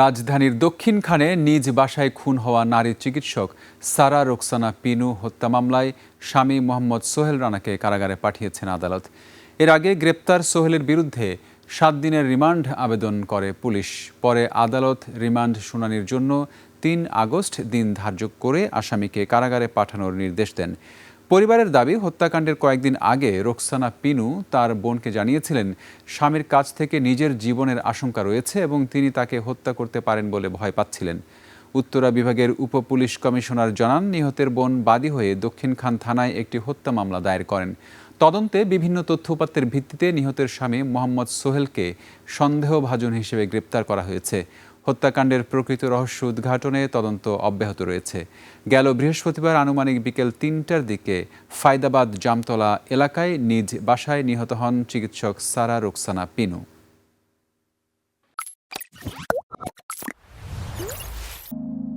রাজধানীর দক্ষিণখানে নিজ বাসায় খুন হওয়া নারী চিকিৎসক সারা রোকসানা পিনু হত্যা মামলায় স্বামী মোহাম্মদ সোহেল রানাকে কারাগারে পাঠিয়েছেন আদালত। এর আগে গ্রেপ্তার সোহেলের বিরুদ্ধে 7 দিনের রিমান্ড আবেদন করে পুলিশ। পরে আদালত রিমান্ড শুনানির জন্য 3 আগস্ট দিন ধার্য করে আসামিকে কারাগারে পাঠানোর নির্দেশ দেন। পরিবারের দাবি, হত্যাকাণ্ডের কয়েকদিন আগে রোকসানা পিনু তার বোনকে জানিয়েছিলেন স্বামীর কাছ থেকে নিজের জীবনের আশঙ্কা রয়েছে এবং তিনি তাকে হত্যা করতে পারেন বলে ভয় পাচ্ছিলেন। উত্তরা বিভাগের উপপুলিশ কমিশনার জানান, নিহতের বোন বাদী হয়ে দক্ষিণখান থানায় একটি হত্যা মামলা দায়ের করেন। তদন্তে বিভিন্ন তথ্য উপাত্তের ভিত্তিতে নিহতের স্বামী মোহাম্মদ সোহেলকে সন্দেহভাজন হিসেবে গ্রেপ্তার করা হয়েছে। হত্যাকাণ্ডের প্রকৃত রহস্য উদ্ঘাটনে তদন্ত অব্যাহত রয়েছে। গেল বৃহস্পতিবার আনুমানিক বিকেল 3টার দিকে ফায়দাবাদ জামতলা এলাকায় নিজ বাসায় নিহত হন চিকিৎসক সারা রোকসানা পিনু।